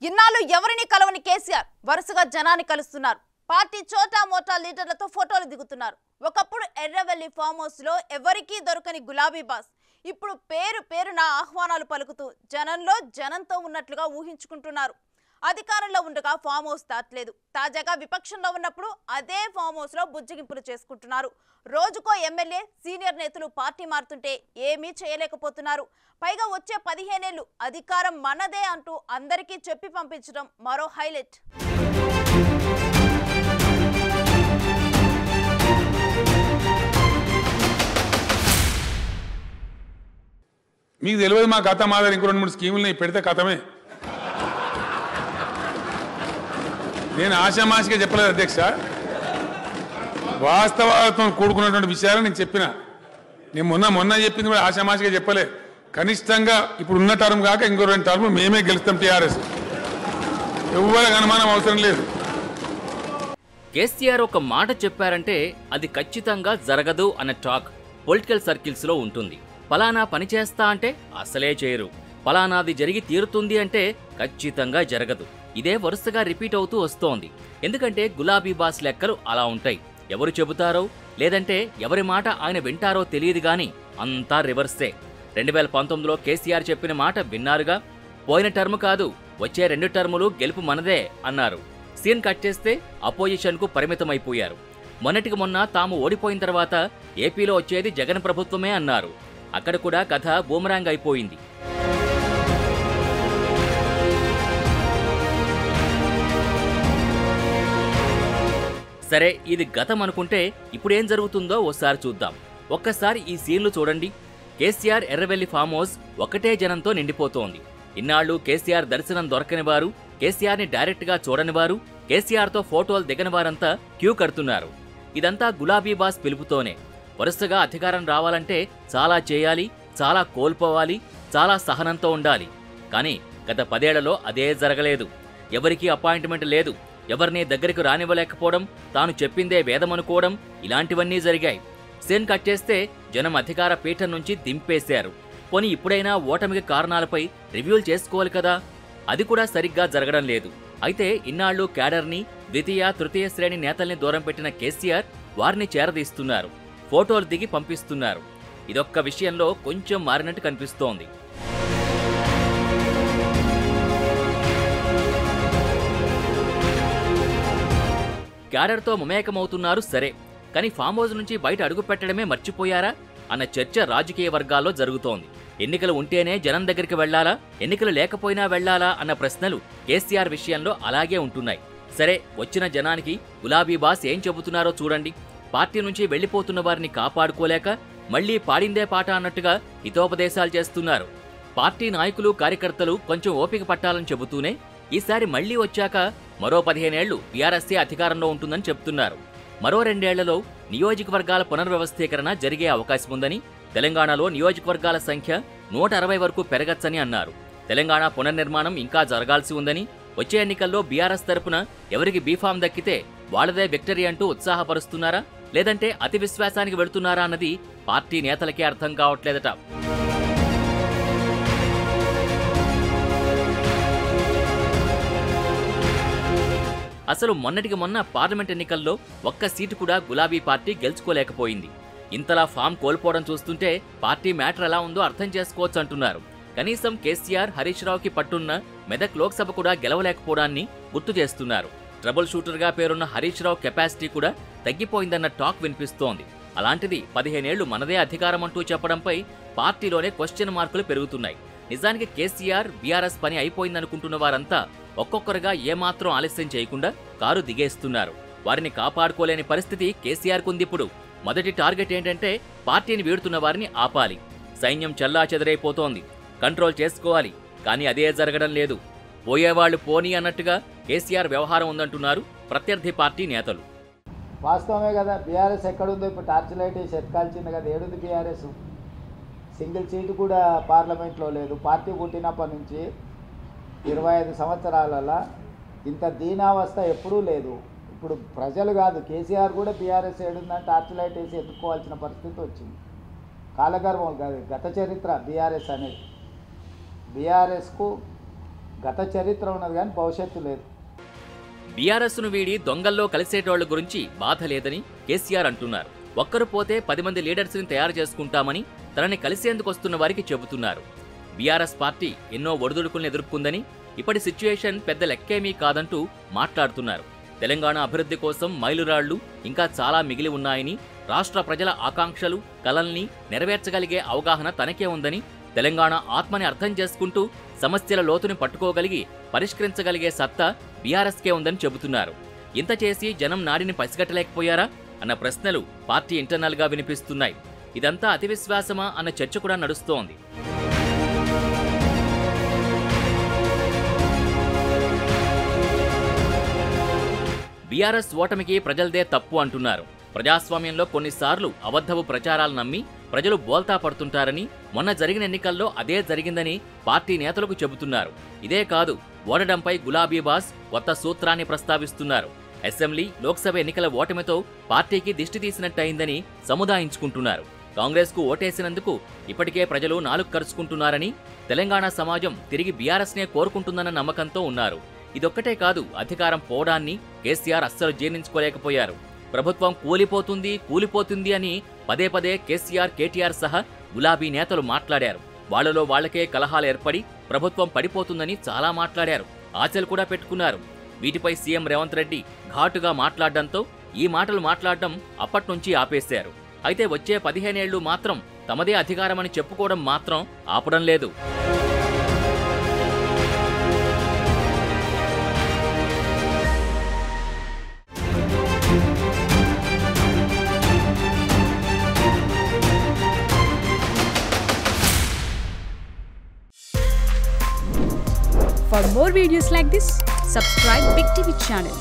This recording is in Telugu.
ఇన్నాళ్ళు ఎవరిని కలవని కేసీఆర్ వరుసగా జనాన్ని కలుస్తున్నారు. పార్టీ చోటా మోటా లీడర్లతో ఫోటోలు దిగుతున్నారు. ఒకప్పుడు ఎర్రవెల్లి ఫామ్ హౌస్ లో ఎవరికీ దొరకని గులాబీ బాస్ ఇప్పుడు పేరున ఆహ్వానాలు పలుకుతూ జనంతో ఉన్నట్లుగా ఊహించుకుంటున్నారు. అధికారంలో ఉండగా ఫామ్ హౌస్ దాటలేదు. తాజాగా విపక్షంలో ఉన్నప్పుడు అదే ఫామ్ హౌస్ లో బుజ్జగింపులు చేసుకుంటున్నారు. రోజుకో ఎమ్మెల్యే సీనియర్ నేతలు పార్టీ మారుతుంటే ఏమీ చేయలేకపోతున్నారు. పైగా వచ్చే 15 ఏళ్లు అధికారం మనదే అంటూ అందరికీ చెప్పి పంపించడం మరో హైలైట్. మీకు తెలియదు మా కథ మాదిరి ఇంకో 2-3 స్కీములు పెడితే కథమే. నేను ఆశామాషిగా చెప్పలేదు అధ్యక్ష, వాస్తవాలతో కూడుకున్నటువంటి విషయాలు నేను చెప్పిన. నేను మొన్న చెప్పింది కూడా ఆశామాషిగా చెప్పలే. కనిష్టంగా ఇప్పుడు ఉన్న టర్మ్ కాక ఇంకో 2 టర్మ్ మేమే గెలుస్తాం టీఆర్ఎస్. ఎవరికి అనుమానం అవసరం లేదు. కేసీఆర్ ఒక మాట చెప్పారంటే అది ఖచ్చితంగా జరగదు అన్న టాక్ పొలిటికల్ సర్కిల్స్ లో ఉంటుంది. పలానా పని చేస్తా అంటే అసలే చేయరు, పలానాది జరిగి తీరుతుంది అంటే ఖచ్చితంగా జరగదు. ఇదే వరుసగా రిపీట్ అవుతూ వస్తోంది. ఎందుకంటే గులాబీ బాస్ లెక్కలు అలా ఉంటాయి. ఎవరు చెబుతారో లేదంటే ఎవరి మాట ఆయన వింటారో తెలియదు గాని అంతా రివర్సే. 2019లో కేసీఆర్ చెప్పిన మాట విన్నారుగా. పోయిన టర్మ్ కాదు, వచ్చే 2 టర్ములు గెలుపు మనదే అన్నారు. సీన్ కట్ చేస్తే అపోజిషన్ కు పరిమితమైపోయారు. మొన్నటికి మొన్న తాము ఓడిపోయిన తర్వాత ఏపీలో వచ్చేది జగన్ ప్రభుత్వమే అన్నారు. అక్కడ కూడా కథ బూమరాంగ్ అయిపోయింది. సరే, ఇది గతం అనుకుంటే ఇప్పుడేం జరుగుతుందో ఓసారి చూద్దాం. ఒక్కసారి ఈ సీన్లు చూడండి. కేసీఆర్ ఎర్రవెల్లి ఫామ్ హౌస్ ఒకటే జనంతో నిండిపోతోంది. ఇన్నాళ్లు కేసీఆర్ దర్శనం దొరకని వారు, కేసీఆర్ ని డైరెక్ట్ గా చూడని వారు, కేసీఆర్ తో ఫోటోలు దిగని వారంతా క్యూ కడుతున్నారు. ఇదంతా గులాబీ బాస్ పిలుపుతోనే. వరుసగా అధికారం రావాలంటే చాలా చేయాలి, చాలా కోల్పోవాలి, చాలా సహనంతో ఉండాలి. కానీ గత 10 ఏళ్లలో అదే జరగలేదు. ఎవరికీ అపాయింట్మెంట్ లేదు, ఎవరిని దగ్గరికి రానివ్వలేకపోవడం, తాను చెప్పిందే వేదమనుకోవడం, ఇలాంటివన్నీ జరిగాయి. సీన్ కట్ చేస్తే జనం అధికార పీఠం నుంచి దింపేశారు. పోనీ ఇప్పుడైనా ఓటమికి కారణాలపై రివ్యూలు చేసుకోవాలి కదా. అది కూడా సరిగ్గా జరగడం లేదు. అయితే ఇన్నాళ్లు క్యాడర్ని, ద్వితీయ తృతీయ శ్రేణి నేతల్ని దూరం పెట్టిన కేసీఆర్ వారిని చేరదీస్తున్నారు, ఫోటోలు దిగి పంపిస్తున్నారు. ఇదొక్క విషయంలో కొంచెం మారినట్టు కనిపిస్తోంది. క్యాడర్తో మమేకమవుతున్నారు సరే, కానీ ఫామ్ హౌస్ నుంచి బయట అడుగు పెట్టడమే మర్చిపోయారా అన్న చర్చ రాజకీయ వర్గాల్లో జరుగుతోంది. ఎన్నికలు ఉంటేనే జనం దగ్గరికి వెళ్లాలా, ఎన్నికలు లేకపోయినా వెళ్లాలా అన్న ప్రశ్నలు కేసీఆర్ విషయంలో అలాగే ఉంటున్నాయి. సరే, వచ్చిన జనానికి గులాబీ బాస్ ఏం చెబుతున్నారో చూడండి. పార్టీ నుంచి వెళ్లిపోతున్న వారిని కాపాడుకోలేక మళ్లీ పాడిందే పాట అన్నట్టుగా హితోపదేశాలు చేస్తున్నారు. పార్టీ నాయకులు, కార్యకర్తలు కొంచెం ఓపిక పట్టాలని చెబుతూనే ఈసారి మళ్లీ వచ్చాక మరో 15 ఏళ్లు బీఆర్ఎస్ఏ అధికారంలో ఉంటుందని చెప్తున్నారు. మరో 2 ఏళ్లలో నియోజకవర్గాల పునర్వ్యవస్థీకరణ జరిగే అవకాశం ఉందని, తెలంగాణలో నియోజకవర్గాల సంఖ్య 160 వరకు పెరగచ్చని అన్నారు. తెలంగాణ పునర్నిర్మాణం ఇంకా జరగాల్సి ఉందని, వచ్చే ఎన్నికల్లో బీఆర్ఎస్ తరపున ఎవరికి బీఫామ్ దక్కితే వాళ్లదే విక్టరీ అంటూ ఉత్సాహపరుస్తున్నారా, లేదంటే అతి విశ్వాసానికి వెళుతున్నారా అన్నది పార్టీ నేతలకే అర్థం కావట్లేదట. అసలు మొన్నటికి మొన్న పార్లమెంట్ ఎన్నికల్లో ఒక్క సీటు కూడా గులాబీ పార్టీ గెలుచుకోలేకపోయింది. ఇంతలా ఫామ్ కోల్పోవడం చూస్తుంటే పార్టీ మ్యాటర్ ఎలా ఉందో అర్థం చేసుకోవచ్చు అంటున్నారు. కనీసం కేసీఆర్, హరీష్ రావుకి పట్టున్న మెదక్ లోక్సభ కూడా గెలవలేకపోవడాన్ని గుర్తు చేస్తున్నారు. ట్రబుల్ షూటర్గా పేరున్న హరీష్ రావు కెపాసిటీ కూడా తగ్గిపోయిందన్న టాక్ వినిపిస్తోంది. అలాంటిది 15 ఏళ్లు మనదే అధికారం అంటూ చెప్పడంపై పార్టీలోనే క్వశ్చన్ మార్కులు పెరుగుతున్నాయి. నిజానికి కేసీఆర్, బీఆర్ఎస్ పని అయిపోయిందనుకుంటున్న వారంతా ఒక్కొక్కరుగా ఏమాత్రం ఆలస్యం చేయకుండా కారు దిగేస్తున్నారు. వారిని కాపాడుకోలేని పరిస్థితి కేసీఆర్ కుందిప్పుడు. మొదటి టార్గెట్ ఏంటంటే పార్టీని వీడుతున్న వారిని ఆపాలి. సైన్యం చెల్లాచెదరైపోతోంది, కంట్రోల్ చేసుకోవాలి. కానీ అదే జరగడం లేదు. పోయేవాళ్లు పోనీ అన్నట్టుగా కేసీఆర్ వ్యవహారం ఉందంటున్నారు ప్రత్యర్థి పార్టీ నేతలు. వాస్తవమే కదా, బీఆర్ఎస్ ఎక్కడుందో ఇప్పుడు టార్చ్ లైట్ వేసి ఎత్తుకాల్చింది కదా. ఏడుంది బీఆర్ఎస్? సింగిల్ సీటు కూడా పార్లమెంట్లో లేదు. పార్టీ పుట్టినప్పటి నుంచి 25 సంవత్సరాలలో ఇంత దీనావస్థ ఎప్పుడూ లేదు. ఇప్పుడు ప్రజలు కాదు, కేసీఆర్ కూడా బీఆర్ఎస్ ఏడుందని టార్చ్ లైట్ వేసి ఎత్తుకోవాల్సిన పరిస్థితి వచ్చింది. కాలగర్భం కాదు, గత చరిత్ర బీఆర్ఎస్ అనేది. బీఆర్ఎస్కు గత చరిత్ర ఉన్నది కానీ భవిష్యత్తు లేదు. బీఆర్ఎస్ను వీడి దొంగల్లో కలిసేటోళ్ల గురించి బాధ లేదని కేసీఆర్ అంటున్నారు. ఒక్కరు పోతే 10 మంది లీడర్స్ని తయారు చేసుకుంటామని తనని కలిసేందుకు వస్తున్న వారికి చెబుతున్నారు. బీఆర్ఎస్ పార్టీ ఎన్నో ఒడిదుడుకుల్ని ఎదుర్కొందని, ఇప్పటి సిచ్యుయేషన్ పెద్ద లెక్కేమీ కాదంటూ మాట్లాడుతున్నారు. తెలంగాణ అభివృద్ధి కోసం మైలురాళ్లు ఇంకా చాలా మిగిలి ఉన్నాయని, రాష్ట్ర ప్రజల ఆకాంక్షలు కలల్ని నెరవేర్చగలిగే అవగాహన తనకే ఉందని, తెలంగాణ ఆత్మని అర్థం చేసుకుంటూ సమస్యల లోతుని పట్టుకోగలిగి పరిష్కరించగలిగే సత్తా బీఆర్ఎస్కే ఉందని చెబుతున్నారు. ఇంత చేసి జనం నాడిని పసిగట్టలేకపోయారా అన్న ప్రశ్నలు పార్టీ ఇంటర్నల్గా వినిపిస్తున్నాయి. ఇదంతా అతి విశ్వాసమా అన్న చర్చ కూడా నడుస్తోంది. బీఆర్ఎస్ ఓటమికి ప్రజలదే తప్పు అంటున్నారు. ప్రజాస్వామ్యంలో కొన్నిసార్లు అబద్ధపు ప్రచారాలు నమ్మి ప్రజలు బోల్తా పడుతుంటారని, మొన్న జరిగిన ఎన్నికల్లో అదే జరిగిందని పార్టీ నేతలకు చెబుతున్నారు. ఇదే కాదు, ఓడడంపై గులాబీ బాస్ కొత్త సూత్రాన్ని ప్రస్తావిస్తున్నారు. అసెంబ్లీ, లోక్సభ ఎన్నికల ఓటమితో పార్టీకి దిష్టి తీసినట్టయిందని సముదాయించుకుంటున్నారు. కాంగ్రెస్కు ఓటేసినందుకు ఇప్పటికే ప్రజలు నాలుగు కరుచుకుంటున్నారని, తెలంగాణ సమాజం తిరిగి బీఆర్ఎస్నే కోరుకుంటుందన్న నమ్మకంతో ఉన్నారు. ఇదొక్కటే కాదు, అధికారం పోవడాన్ని కేసీఆర్ అస్సలు జీర్ణించుకోలేకపోయారు. ప్రభుత్వం కూలిపోతుంది అని పదే పదే కేసీఆర్, కేటీఆర్ సహా గులాబీ నేతలు మాట్లాడారు. వాళ్లలో వాళ్లకే కలహాలు ఏర్పడి ప్రభుత్వం పడిపోతుందని చాలా మాట్లాడారు. ఆశలు కూడా పెట్టుకున్నారు. వీటిపై సీఎం రేవంత్ రెడ్డి ఘాటుగా మాట్లాడడంతో ఈ మాటలు మాట్లాడడం అప్పట్నుంచి ఆపేశారు. అయితే వచ్చే 15 ఏళ్లు మాత్రం తమదే అధికారమని చెప్పుకోవడం మాత్రం ఆపడం లేదు. For more videos like this, subscribe Big TV channel.